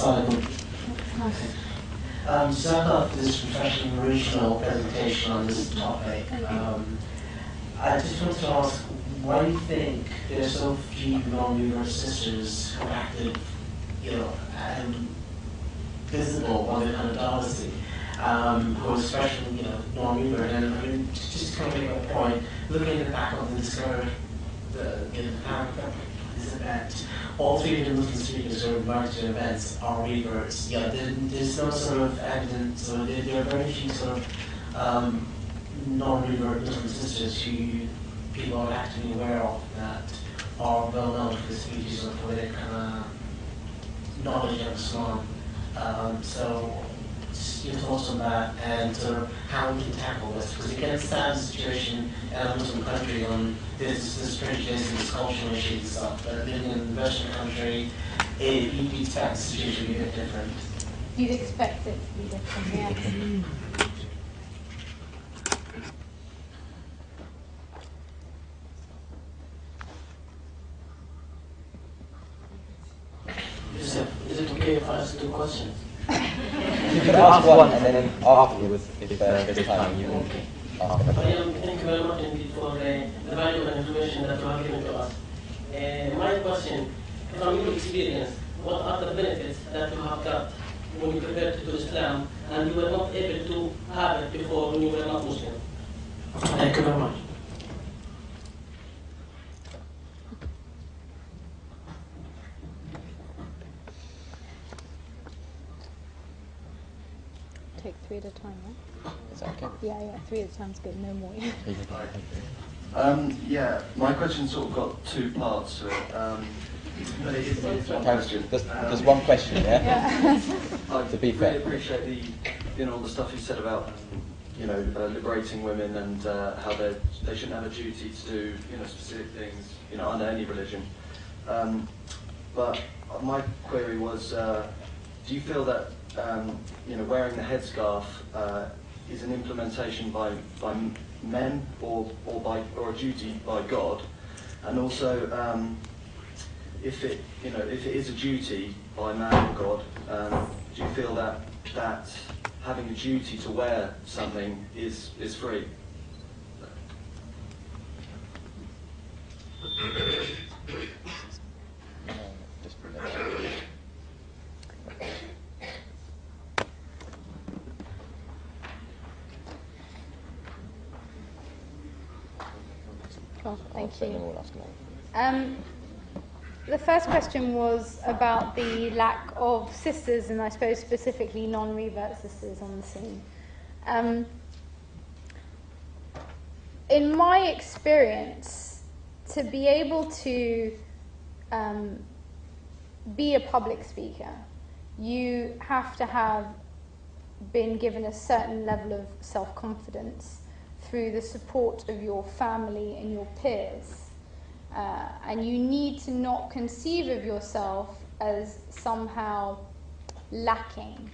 So I've got this refreshing original presentation on this topic. I just wanted to ask, why do you think there's so few non-Uyghur sisters who are active, and visible on the kind of dynasty, who are especially, non-Uyghur? And I mean, just to kind of make a point, looking at the back of the discovery, this event, all three of the Muslim speakers who are invited to events are Uyghurs. There's no sort of evidence, or there are very few sort of non-Uyghur Muslim sisters who people are actively aware of that are well known for the speeches or for their kind of knowledge of Islam. So just your thoughts on that and sort of how we can tackle this, because you can stand the situation in a Muslim country on this prejudice and this cultural issues and stuff, but living in a Western country, you'd expect the situation to be a bit different. You'd expect it to be different, yeah. Is it okay if I ask 2 questions? You can ask one, and then afterwards, if there's time, you can ask another. Thank you very much indeed for the valuable information that you have given to us. My question, from your experience, what are the benefits that you have got when you converted to Islam and you were not able to have it before when you were not Muslim? Thank you very much. Take 3 at a time, right? Is that okay? Yeah, 3 at a time's good, no more. Yeah, my question sort of got 2 parts to it. But it is one question. There's one question, yeah? To be fair. I really appreciate the stuff you said about liberating women and how they shouldn't have a duty to do specific things under any religion. But my query was, do you feel that wearing the headscarf is an implementation by men or a duty by God, and also if it is a duty by man or God, do you feel that having a duty to wear something is free? Cool, thank you. The first question was about the lack of sisters, and I suppose specifically non-revert sisters on the scene. In my experience, to be able to be a public speaker, you have to have been given a certain level of self-confidence through the support of your family and your peers. And you need to not conceive of yourself as somehow lacking.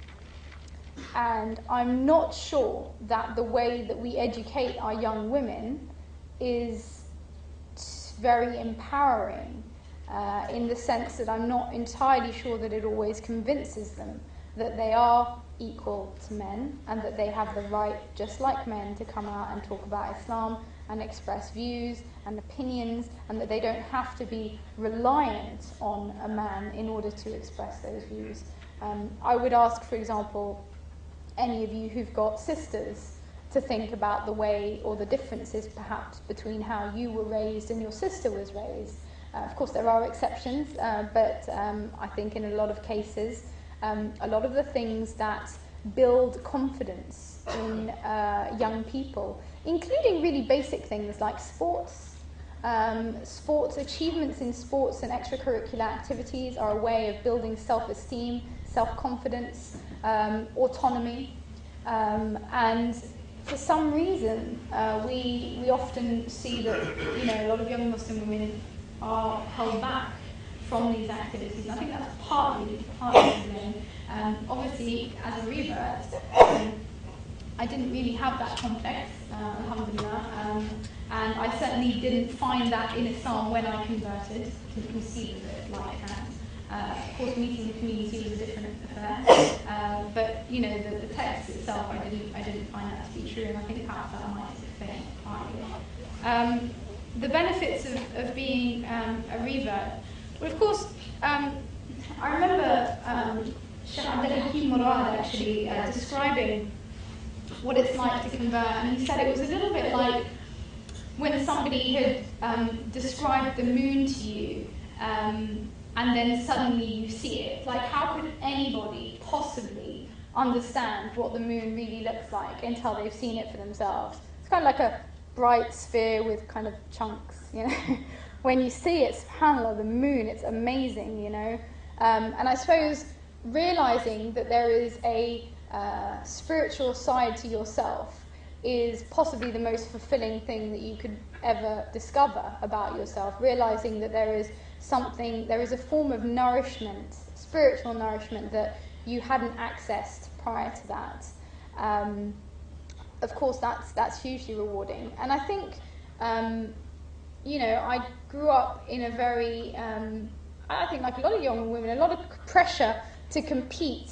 And I'm not sure that the way that we educate our young women is very empowering, in the sense that I'm not entirely sure that it always convinces them that they are equal to men and that they have the right, just like men, to come out and talk about Islam and express views and opinions, and that they don't have to be reliant on a man in order to express those views. I would ask, for example, any of you who've got sisters to think about the way or the differences perhaps between how you were raised and your sister was raised. Of course there are exceptions, but I think in a lot of cases a lot of the things that build confidence in young people, including really basic things like sports. Sports achievements in sports and extracurricular activities are a way of building self-esteem, self-confidence, autonomy, and for some reason we often see that a lot of young Muslim women are held back from these activities. And I think that's partly obviously as a revert, I didn't really have that complex, alhamdulillah, and I certainly didn't find that in Islam when I converted, to conceive of it like that. Of course, meeting the community was a different affair, but you know, the text itself, I didn't find that to be true, and I think perhaps that might explain partly. The benefits of being a revert. Well, of course, I remember Sheikh Abdul Hakim Murad actually describing what it's like to convert, and he said it was a little bit like when somebody had described the moon to you, and then suddenly you see it. Like, how could anybody possibly understand what the moon really looks like until they've seen it for themselves? It's kind of like a bright sphere with kind of chunks, you know. When you see it, subhanAllah, the moon, it's amazing, you know. And I suppose realizing that there is a spiritual side to yourself is possibly the most fulfilling thing that you could ever discover about yourself. Realizing that there is a form of nourishment, spiritual nourishment, that you hadn't accessed prior to that. Of course, that's hugely rewarding. And I think, you know, I grew up in a very, I think like a lot of young women, a lot of pressure to compete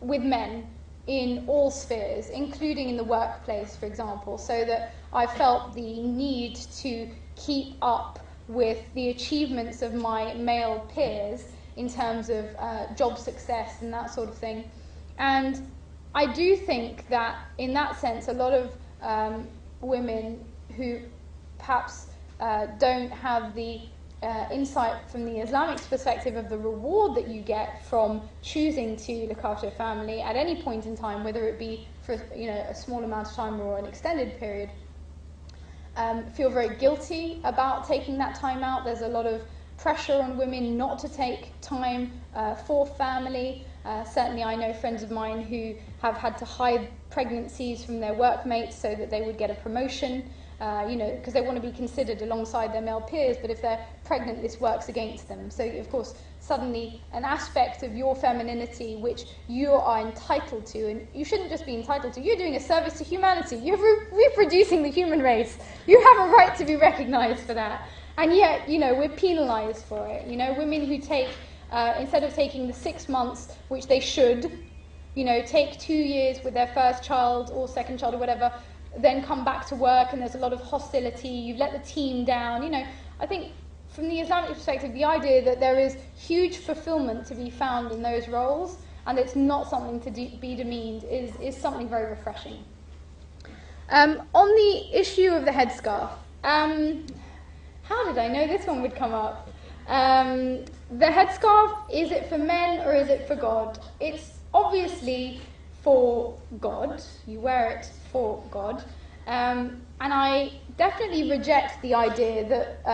with men in all spheres, including in the workplace, for example, so that I felt the need to keep up with the achievements of my male peers in terms of job success and that sort of thing. And I do think that, in that sense, a lot of women who perhaps don't have the insight from the Islamic perspective of the reward that you get from choosing to look after a family at any point in time, whether it be for a small amount of time or an extended period, feel very guilty about taking that time out. There's a lot of pressure on women not to take time for family. Certainly I know friends of mine who have had to hide pregnancies from their workmates so that they would get a promotion, because they want to be considered alongside their male peers, but if they're pregnant, this works against them. So, of course, suddenly an aspect of your femininity which you are entitled to, and you shouldn't just be entitled to, you're doing a service to humanity, you're reproducing the human race, you have a right to be recognised for that. And yet, we're penalised for it. Women who take, instead of taking the 6 months, which they should, take 2 years with their first child or second child or whatever, then come back to work and there's a lot of hostility, you've let the team down. I think from the Islamic perspective, the idea that there is huge fulfillment to be found in those roles and it's not something to be demeaned is something very refreshing. On the issue of the headscarf, how did I know this one would come up? The headscarf, is it for men or is it for God? It's obviously for God. You wear it for God. And I definitely reject the idea that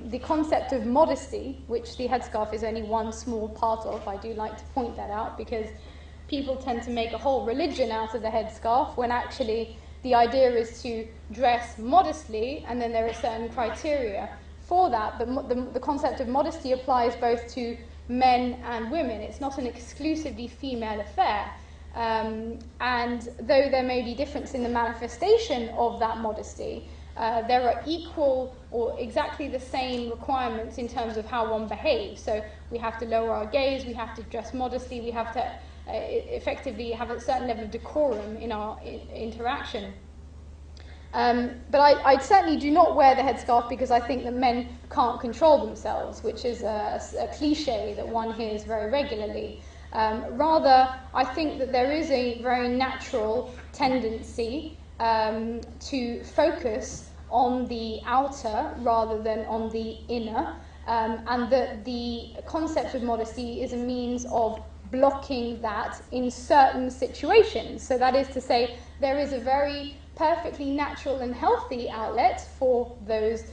the concept of modesty, which the headscarf is only one small part of, I do like to point that out, because people tend to make a whole religion out of the headscarf, when actually the idea is to dress modestly, and then there are certain criteria for that. But the concept of modesty applies both to men and women. It's not an exclusively female affair. And though there may be difference in the manifestation of that modesty, there are equal or exactly the same requirements in terms of how one behaves. So we have to lower our gaze, we have to dress modestly, we have to effectively have a certain level of decorum in our interaction. But I certainly do not wear the headscarf because I think that men can't control themselves, which is a cliche that one hears very regularly. Rather, I think that there is a very natural tendency to focus on the outer rather than on the inner, and that the concept of modesty is a means of blocking that in certain situations. So that is to say, there is a very perfectly natural and healthy outlet for those,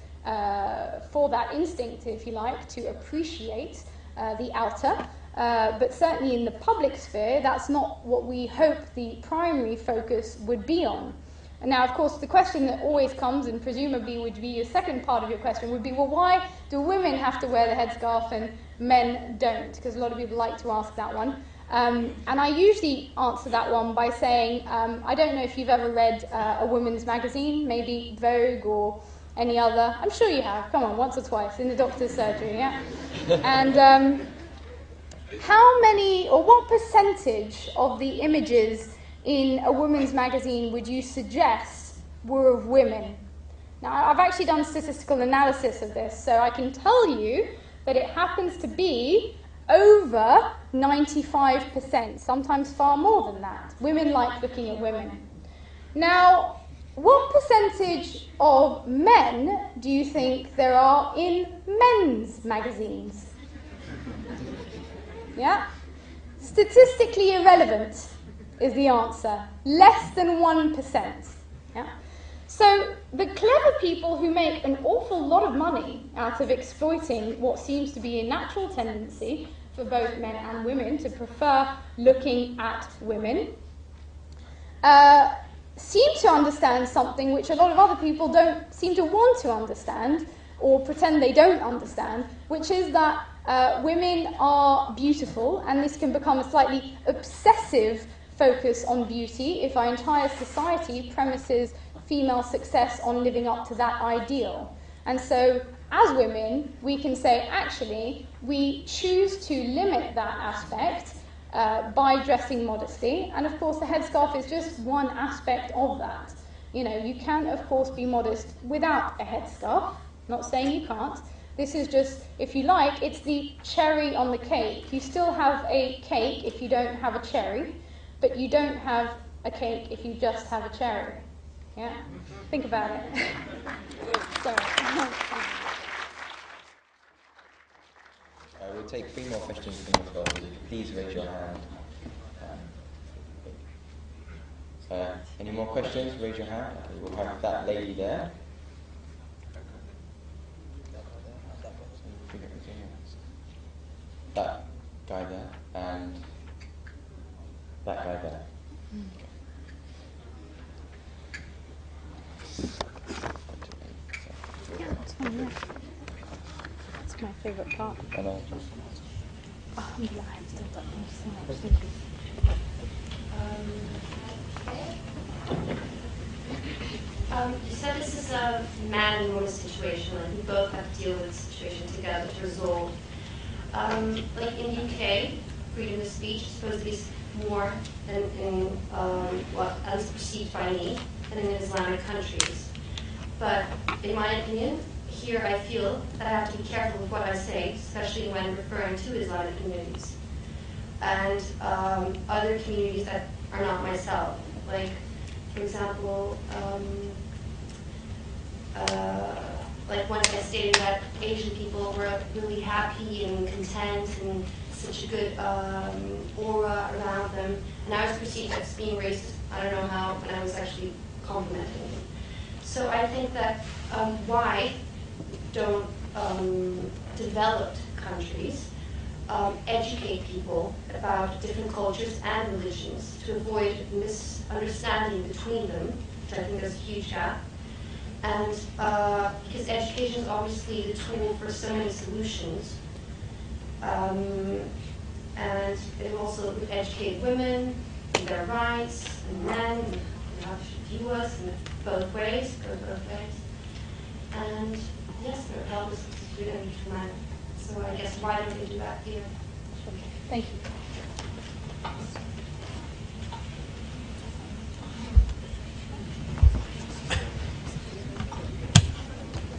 for that instinct, if you like, to appreciate the outer. But certainly in the public sphere, that's not what we hope the primary focus would be on. And now, of course, the question that always comes, and presumably would be your second part of your question, would be, well, why do women have to wear the headscarf and men don't? Because a lot of people like to ask that one. And I usually answer that one by saying, I don't know if you've ever read a women's magazine, maybe Vogue or any other. I'm sure you have. Come on, once or twice in the doctor's surgery, yeah? And how many or what percentage of the images in a women's magazine would you suggest were of women? Now, I've actually done statistical analysis of this, so I can tell you that it happens to be over 95%, sometimes far more than that. Women like looking at women. Now, what percentage of men do you think there are in men's magazines? Yeah? Statistically irrelevant is the answer. Less than 1%. Yeah? So the clever people who make an awful lot of money out of exploiting what seems to be a natural tendency for both men and women to prefer looking at women seem to understand something which a lot of other people don't seem to want to understand or pretend they don't understand, which is that women are beautiful, and this can become a slightly obsessive focus on beauty if our entire society premises female success on living up to that ideal. And so, as women, we can say, actually, we choose to limit that aspect by dressing modestly, and of course the headscarf is just one aspect of that. You know, you can of course be modest without a headscarf, not saying you can't. This is just, if you like, it's the cherry on the cake. You still have a cake if you don't have a cherry, but you don't have a cake if you just have a cherry. Yeah? Think about it. Sorry. We'll take 3 more questions from the floor. Please raise your hand. Any more questions? Raise your hand. Okay, we'll have that lady there. That guy there, and that guy there. Yeah, it's fine, yeah. That's my favourite part. Alhamdulillah, I'm still done. Thank you so much. You said this is a man and woman situation, and we both have to deal with the situation together to resolve. Like in the UK, freedom of speech is supposed to be more than in what at least perceived by me than in Islamic countries. But in my opinion, here I feel that I have to be careful with what I say, especially when referring to Islamic communities and other communities that are not myself. Like, for example, like once I stated that Asian people were really happy and content and such a good aura around them, and I was perceived as being racist. I don't know how, when I was actually complimenting them. So I think that why don't developed countries educate people about different cultures and religions to avoid misunderstanding between them, which I think is a huge gap. And because education is obviously the tool for so many solutions. And it also would educate women in their rights, and men, and how they should view us in both ways, go both ways. And yes, their help is really a huge matter. So I guess why don't they do that here? Thank you.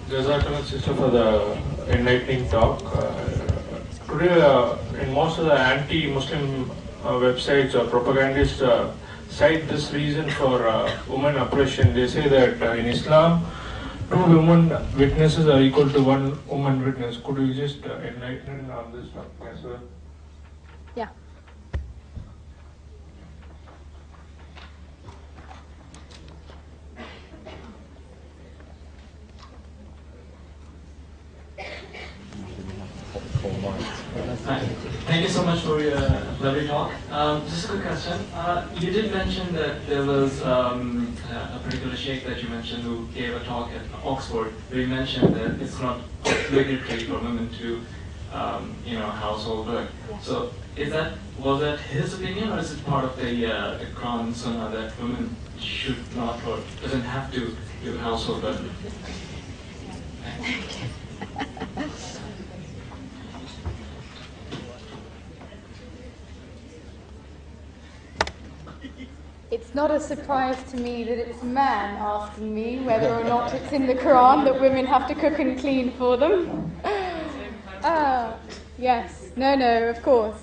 Jazakallah, sister, for the enlightening talk. Today, in most of the anti-Muslim websites or propagandists cite this reason for women oppression. They say that in Islam, 2 women witnesses are equal to 1 woman witness. Could you just enlighten on this? Yes, sir. Yeah. Thank you so much for your lovely talk. Just a quick question. You did mention that there was a particular sheikh that you mentioned who gave a talk at Oxford, where you mentioned that it's not obligatory for women to, household work. So, was that his opinion, or is it part of the Quran Sunnah that women should not or doesn't have to do household work? not a surprise to me that it's a man asking me whether or not it's in the Quran that women have to cook and clean for them. Yes, no, of course.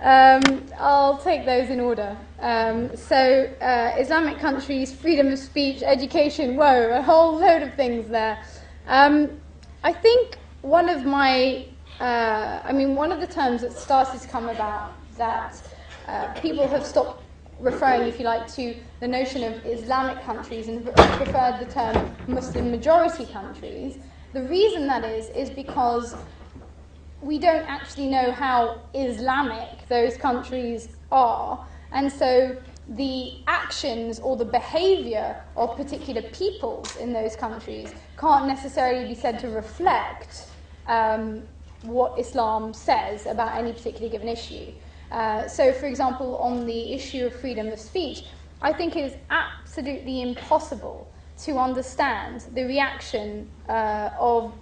I'll take those in order. Islamic countries, freedom of speech, education, whoa, a whole load of things there. I think one of the terms that started to come about that people have stopped referring, if you like, to the notion of Islamic countries and preferred the term Muslim majority countries. The reason that is because we don't actually know how Islamic those countries are, and so the actions or the behaviour of particular peoples in those countries can't necessarily be said to reflect what Islam says about any particular given issue. So, for example, on the issue of freedom of speech, I think it is absolutely impossible to understand the reaction of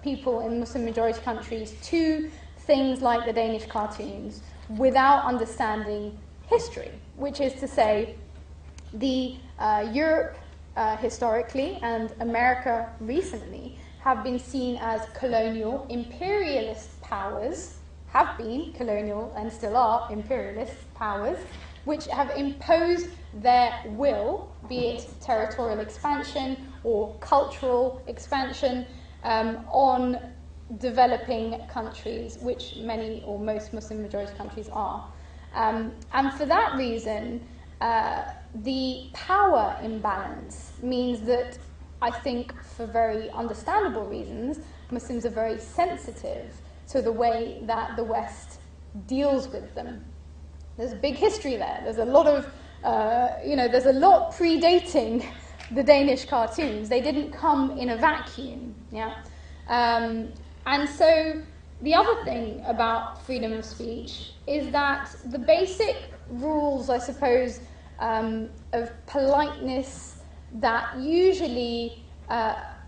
people in Muslim majority countries to things like the Danish cartoons without understanding history, which is to say the Europe historically and America recently have been seen as colonial imperialist powers, have been colonial and still are imperialist powers, which have imposed their will, be it territorial expansion or cultural expansion, on developing countries, which many or most Muslim majority countries are. And for that reason, the power imbalance means that I think, for very understandable reasons, Muslims are very sensitive to the way that the West deals with them. There's a big history there. There's a lot of, there's a lot predating the Danish cartoons. They didn't come in a vacuum, yeah? And so the other thing about freedom of speech is that the basic rules, I suppose, of politeness that usually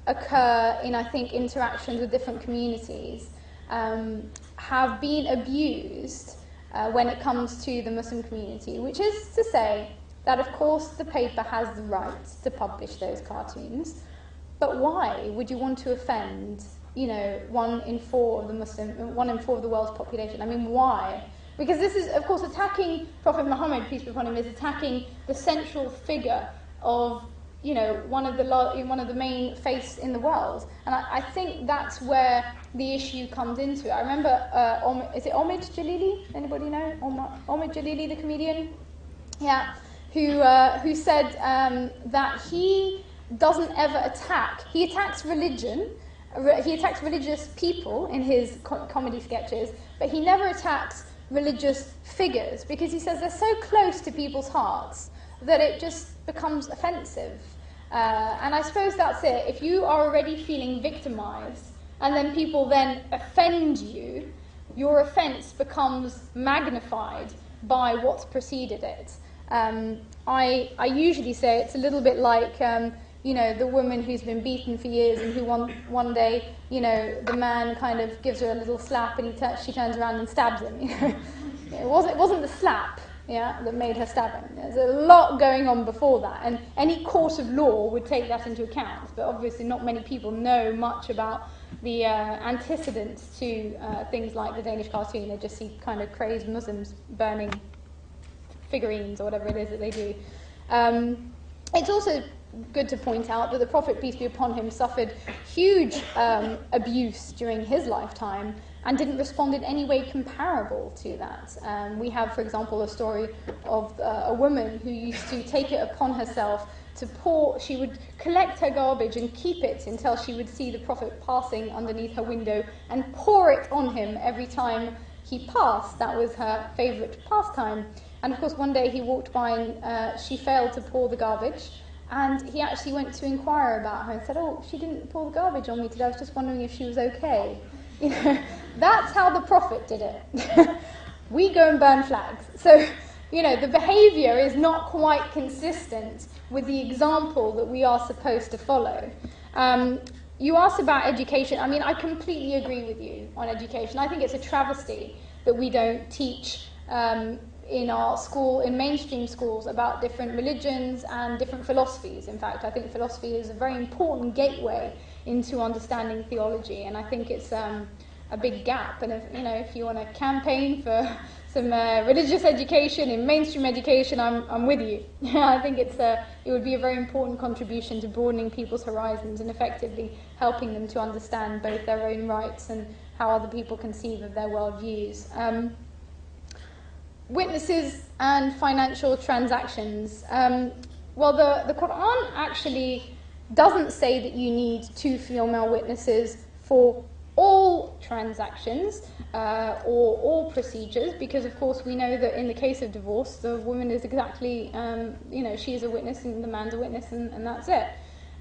occur in, I think, interactions with different communities have been abused when it comes to the Muslim community, which is to say that, of course, the paper has the right to publish those cartoons, but why would you want to offend, 1 in 4 of the world's population? I mean, why? Because this is, of course, attacking Prophet Muhammad, peace be upon him, is attacking the central figure of, one of the main faiths in the world. And I think that's where the issue comes into it. I remember, is it Omid Jalili? Anybody know? Omid Jalili, the comedian? Yeah. Who said that he doesn't ever attack. He attacks religion. He attacks religious people in his comedy sketches, but he never attacks religious figures because he says they're so close to people's hearts that it just becomes offensive. And I suppose that's it. If you are already feeling victimized and then people then offend you, your offense becomes magnified by what's preceded it. I usually say it's a little bit like, the woman who's been beaten for years and who one day, the man kind of gives her a little slap and she turns around and stabs him. It wasn't the slap, that made her stab him. There's a lot going on before that, and any court of law would take that into account, but obviously not many people know much about the antecedents to things like the Danish cartoon. They just see kind of crazed Muslims burning figurines or whatever it is that they do. It's also good to point out that the Prophet, peace be upon him, suffered huge abuse during his lifetime and didn't respond in any way comparable to that. We have, for example, a story of a woman who used to take it upon herself to she would collect her garbage and keep it until she would see the Prophet passing underneath her window and pour it on him every time he passed. That was her favourite pastime. And of course, one day he walked by and she failed to pour the garbage. And he actually went to inquire about her and said, "Oh, she didn't pour the garbage on me today. I was just wondering if she was okay." That's how the Prophet did it. We go and burn flags. So, the behaviour is not quite consistent with the example that we are supposed to follow. You asked about education. I mean, I completely agree with you on education. I think it's a travesty that we don't teach in our school, in mainstream schools, about different religions and different philosophies. In fact, I think philosophy is a very important gateway into understanding theology, and I think it's a big gap. And if you want to campaign for some religious education in mainstream education, I'm with you. I think it would be a very important contribution to broadening people's horizons and effectively helping them to understand both their own rights and how other people conceive of their worldviews. Witnesses and financial transactions. Well, the Quran actually doesn't say that you need 2 female witnesses for all transactions or all procedures, because of course we know that in the case of divorce, the woman is exactly, she is a witness and the man's a witness, and that's it.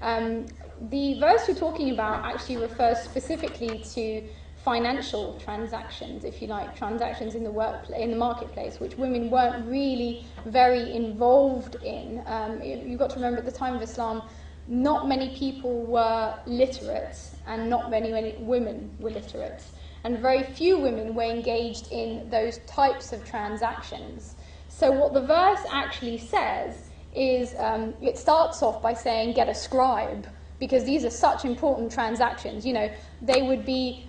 The verse we're talking about actually refers specifically to financial transactions, if you like, transactions in the marketplace, which women weren't really very involved in. You've got to remember, at the time of Islam, not many people were literate, and not many women were literate, and very few women were engaged in those types of transactions. So what the verse actually says is, it starts off by saying, get a scribe, because these are such important transactions. They would be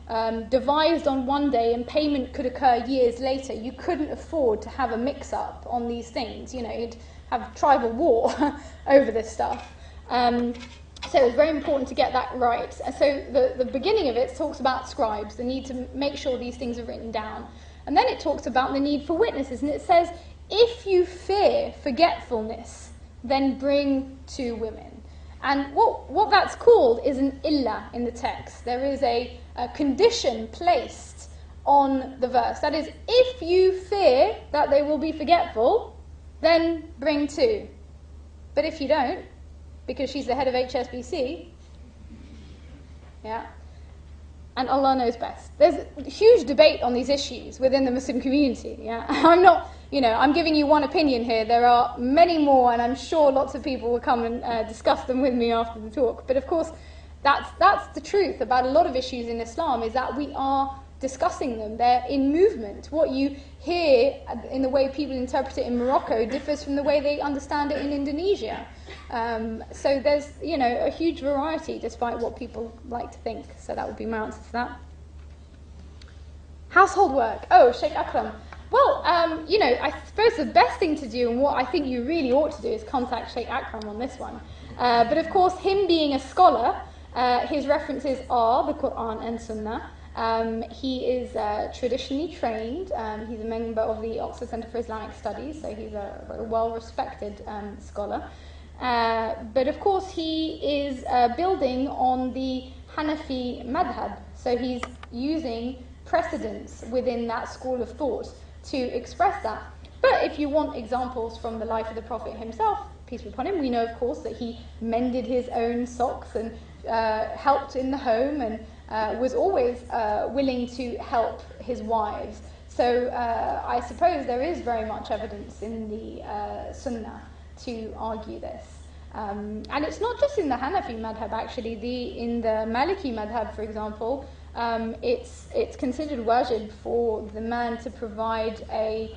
devised on one day and payment could occur years later. You couldn't afford to have a mix-up on these things. You'd have tribal war over this stuff. So it was very important to get that right. So the beginning of it talks about scribes, the need to make sure these things are written down. And then it talks about the need for witnesses, and it says, if you fear forgetfulness, then bring 2 women. And what that's called is an illah in the text. There is a condition placed on the verse. That is, if you fear that they will be forgetful, then bring 2. But if you don't, because she's the head of HSBC, and Allah knows best. There's a huge debate on these issues within the Muslim community. I'm giving you one opinion here. There are many more, and I'm sure lots of people will come and discuss them with me after the talk. But of course, that's the truth about a lot of issues in Islam, is that we are discussing them. They're in movement. What you hear in the way people interpret it in Morocco differs from the way they understand it in Indonesia. So there's, a huge variety, despite what people like to think. So that would be my answer to that. Household work. Oh, Sheikh Akram. Well, I suppose the best thing to do, and what I think you really ought to do, is contact Sheikh Akram on this one. But of course, him being a scholar, his references are the Quran and Sunnah. He is traditionally trained. He's a member of the Oxford Centre for Islamic Studies, so he's a very well-respected scholar. But of course, he is building on the Hanafi madhab, so he's using precedents within that school of thought to express that. But if you want examples from the life of the Prophet himself, peace be upon him, we know, of course, that he mended his own socks and helped in the home, and was always willing to help his wives. So I suppose there is very much evidence in the Sunnah to argue this. And it's not just in the Hanafi madhab, actually. In the Maliki madhab, for example, it's considered wajib for the man to provide a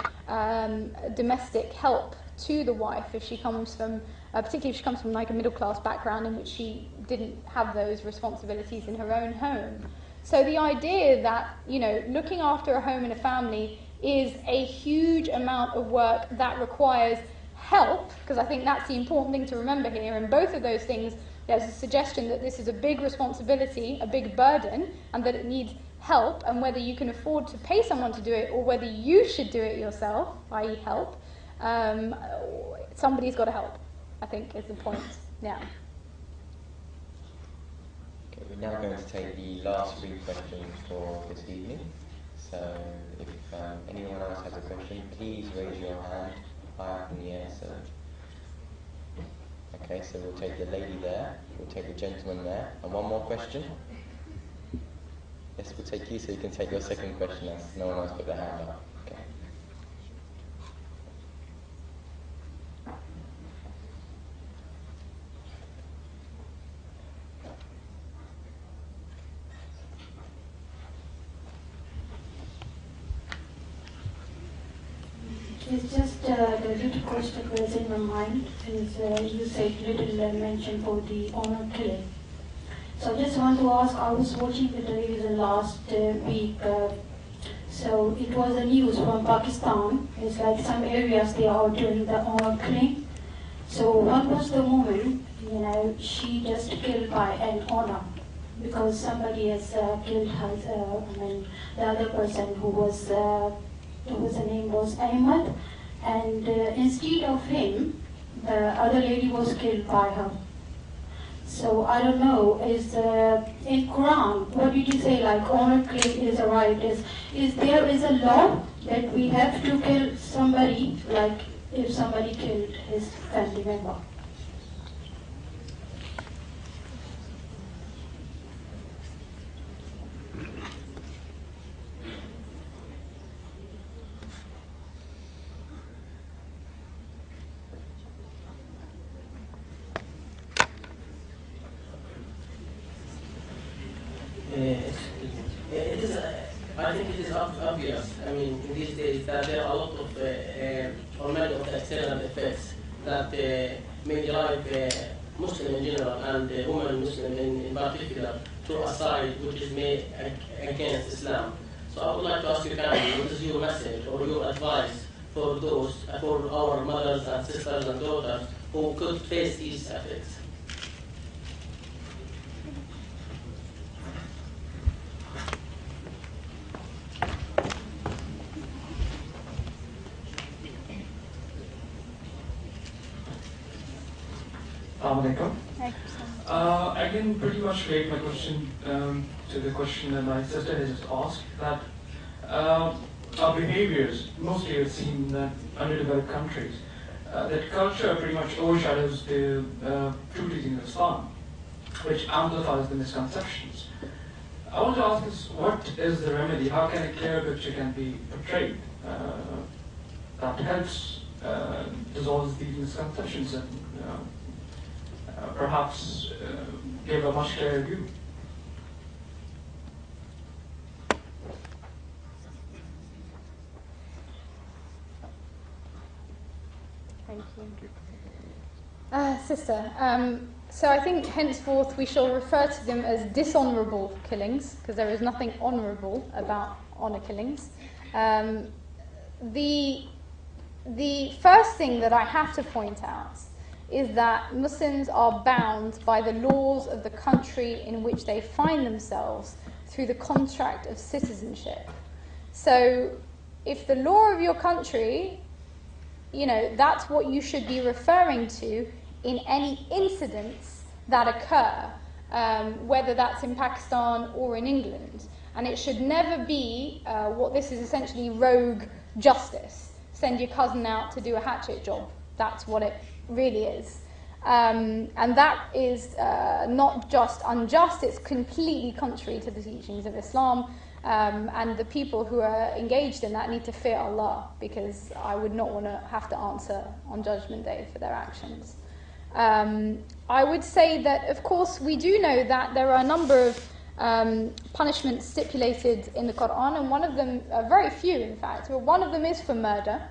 domestic help to the wife if she comes from, particularly if she comes from like a middle-class background in which she didn't have those responsibilities in her own home. So the idea that, looking after a home and a family is a huge amount of work that requires help, because I think that's the important thing to remember here. In both of those things, there's a suggestion that this is a big responsibility, a big burden, and that it needs help, and whether you can afford to pay someone to do it or whether you should do it yourself, i.e. help, somebody's got to help, I think, is the point. Yeah. Okay, we're now going to take the last 3 questions for this evening. So if anyone else has a question, please raise your hand high up in the air. Okay, so we'll take the lady there, we'll take the gentleman there, and one more question. Yes, we'll take you so you can take your second question as no one else put their hand up. Okay. It's just the little question was in my mind is you said little mention for the honor killing. So I just want to ask, I was watching the television last week, so it was a news from Pakistan. It's like some areas they are doing the honor killing. So what was the woman, she just killed by an honor because somebody has killed her, the other person whose name was Ahmad, and instead of him, the other lady was killed by her. So I don't know, is in Quran, what did you say, like honor killing is a right? Is there is a law that we have to kill somebody, like if somebody killed his family member? I think it is obvious, in these days, that there are a lot of, or many of the external effects that may drive Muslim in general and women Muslim in particular to a side which is made against Islam. So I would like to ask you kindly, what is your message or your advice for those, for our mothers and sisters and daughters who could face these effects? I can pretty much relate my question to the question that my sister has just asked, that our behaviors, mostly are seen in underdeveloped countries, that culture pretty much overshadows the true teachings of Islam, which amplifies the misconceptions. I want to ask this, what is the remedy? How can a clear picture can be portrayed that helps dissolve these misconceptions and perhaps give a much clearer view? Thank you. Sister, so I think henceforth we shall refer to them as dishonourable killings, because there is nothing honourable about honour killings. The first thing that I have to point out is that Muslims are bound by the laws of the country in which they find themselves through the contract of citizenship. So if the law of your country, that's what you should be referring to in any incidents that occur, whether that's in Pakistan or in England. And it should never be what this is essentially rogue justice. Send your cousin out to do a hatchet job. That's what it really is. And that is not just unjust, it's completely contrary to the teachings of Islam. And the people who are engaged in that need to fear Allah, because I would not want to have to answer on Judgment Day for their actions. I would say that, of course, we do know that there are a number of punishments stipulated in the Quran, and one of them, very few in fact, but one of them is for murder.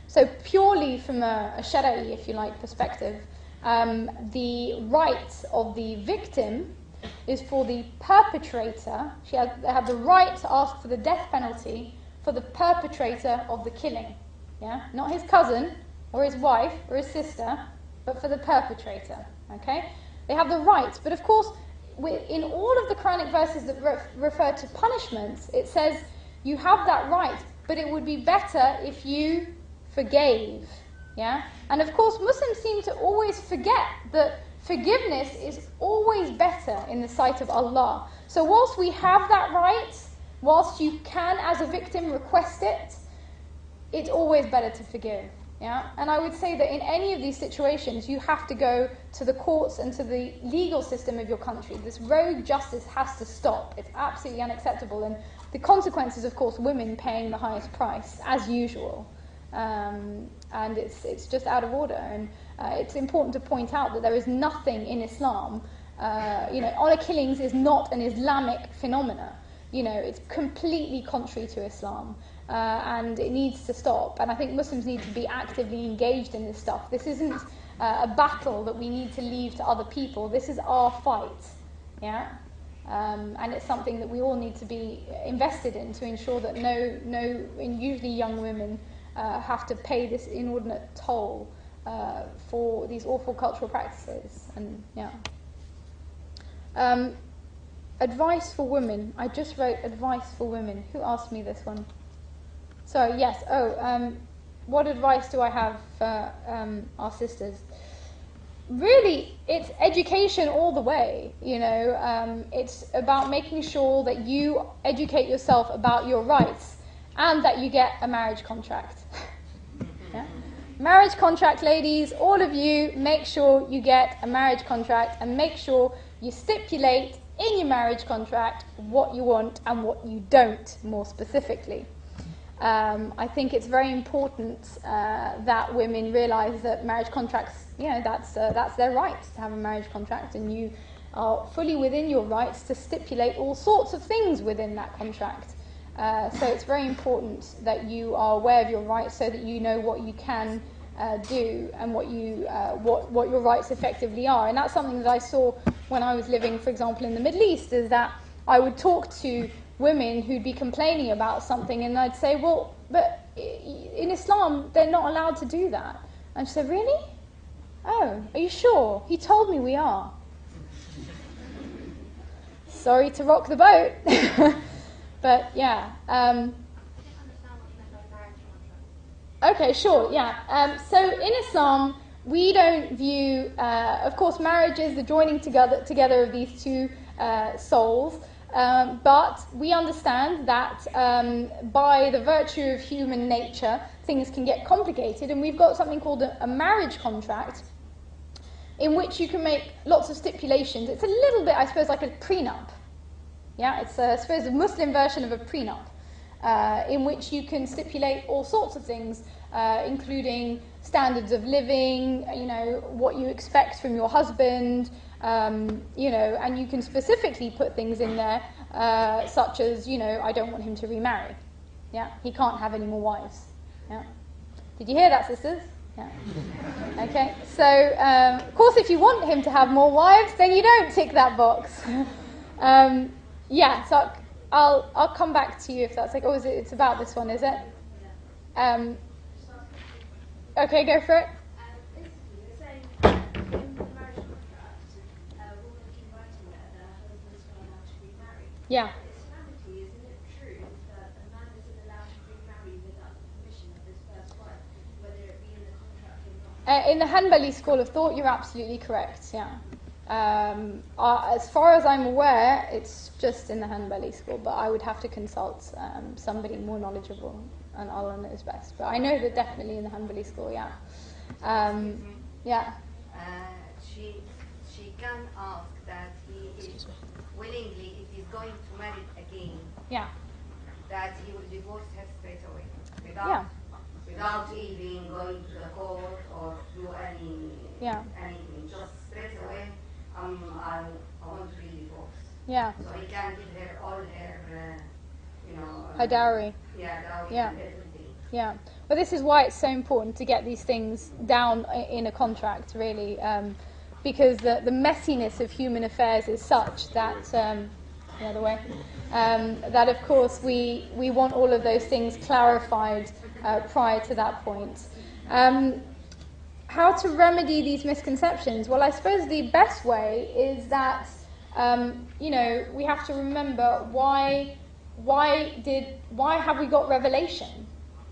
So purely from a Cerrah, if you like, perspective, the right of the victim is for the perpetrator. They have the right to ask for the death penalty for the perpetrator of the killing. Yeah, not his cousin or his wife or his sister, but for the perpetrator. Okay, they have the right. But of course, in all of the Quranic verses that refer to punishments, it says you have that right, but it would be better if you forgave. Yeah, and of course, Muslims seem to always forget that forgiveness is always better in the sight of Allah. So whilst we have that right, whilst you can as a victim request it, it's always better to forgive. Yeah? And I would say that in any of these situations, you have to go to the courts and to the legal system of your country. This rogue justice has to stop. It's absolutely unacceptable. And the consequence is, of course, women paying the highest price, as usual. And it's just out of order. And it's important to point out that there is nothing in Islam. Honor killings is not an Islamic phenomena. It's completely contrary to Islam. and it needs to stop. And I think Muslims need to be actively engaged in this stuff. This isn't a battle that we need to leave to other people. This is our fight, yeah. And it's something that we all need to be invested in to ensure that and usually young women have to pay this inordinate toll for these awful cultural practices. And yeah. Advice for women. I just wrote advice for women. Who asked me this one? Sorry, yes. What advice do I have for our sisters? Really, it's education all the way, you know. It's about making sure that you educate yourself about your rights and that you get a marriage contract. Yeah? Marriage contract, ladies, all of you, make sure you get a marriage contract and make sure you stipulate in your marriage contract what you want and what you don't, more specifically. I think it's very important that women realise that marriage contracts, you know, that's their right to have a marriage contract, and you are fully within your rights to stipulate all sorts of things within that contract. So it's very important that you are aware of your rights so that you know what you can do and what your rights effectively are. And that's something that I saw when I was living, for example, in the Middle East, is that I would talk to women who'd be complaining about something, and I'd say, well, but in Islam, they're not allowed to do that. And she said, really? Oh, are you sure? He told me we are. Sorry to rock the boat. But, yeah. Okay, sure, yeah. So in Islam, we don't view, of course, marriage is the joining together of these two souls. But we understand that by the virtue of human nature, things can get complicated, and we've got something called a marriage contract, in which you can make lots of stipulations. It's a little bit, I suppose, like a prenup. Yeah, it's, I suppose, a Muslim version of a prenup, in which you can stipulate all sorts of things, including standards of living, you know, what you expect from your husband, you know, and you can specifically put things in there, such as, you know, I don't want him to remarry. Yeah, he can't have any more wives. Yeah, did you hear that, sisters? Yeah. Okay, so of course, if you want him to have more wives, then you don't tick that box. Yeah, so I'll come back to you if that's like. Oh, it's about this one, is it? Okay, go for it. Yeah. Isn't it true that a man isn't allowed to remarry without the permission of his first wife, whether it be in the contract or not? In the Hanbali school of thought, you're absolutely correct, yeah. As far as I'm aware, it's just in the Hanbali school, but I would have to consult somebody more knowledgeable, and Allah knows best. But I know that definitely in the Hanbali school, yeah. Yeah. She can ask that he is willingly, if he's going to marry again, yeah, that he will divorce her straight away, without even going to the court or do anything, just straight away. I want to be divorced. Yeah. So he can give her all her, her dowry. Yeah, dowry and everything. Yeah. Well, this is why it's so important to get these things down in a contract, really, because the messiness of human affairs is such that the other way, that of course we want all of those things clarified prior to that point. How to remedy these misconceptions? Well, I suppose the best way is that we have to remember why have we got revelation?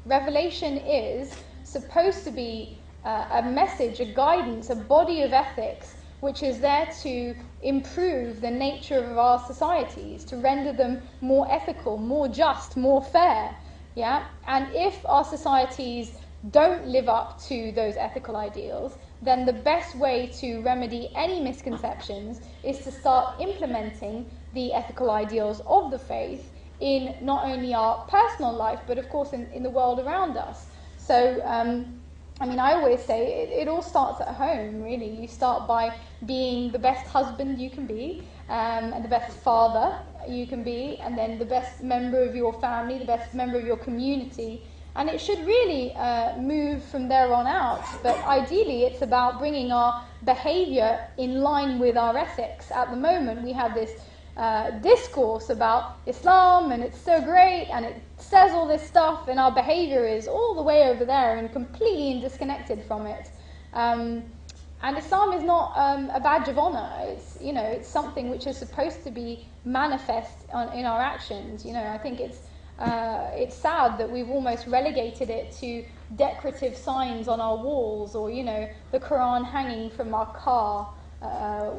Revelation is supposed to be a message, a guidance, a body of ethics, which is there to improve the nature of our societies, to render them more ethical, more just, more fair. Yeah? And if our societies don't live up to those ethical ideals, then the best way to remedy any misconceptions is to start implementing the ethical ideals of the faith in not only our personal life, but of course in the world around us. So I mean, I always say it all starts at home, really. You start by being the best husband you can be, and the best father you can be, and then the best member of your family, the best member of your community. And it should really move from there on out. But ideally, it's about bringing our behaviour in line with our ethics. At the moment, we have this discourse about Islam, and it's so great, and it says all this stuff, and our behaviour is all the way over there and completely disconnected from it. And Islam is not a badge of honour. It's, you know, it's something which is supposed to be manifest in our actions. You know, I think it's sad that we've almost relegated it to decorative signs on our walls, or, you know, the Quran hanging from our car,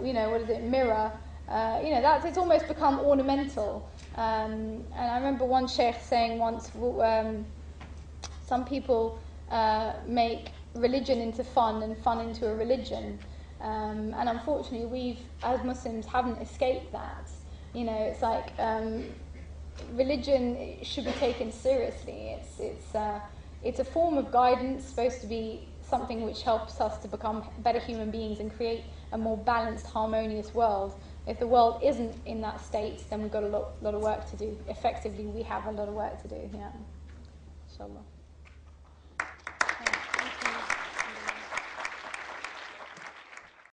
you know, what is it, mirror. You know, it's almost become ornamental. And I remember one sheikh saying once, some people make religion into fun and fun into a religion. And unfortunately, we as Muslims haven't escaped that. You know, it's like religion should be taken seriously. It's a form of guidance, supposed to be something which helps us to become better human beings and create a more balanced, harmonious world. If the world isn't in that state, then we've got a lot of work to do. Effectively, we have a lot of work to do. Yeah, inshallah.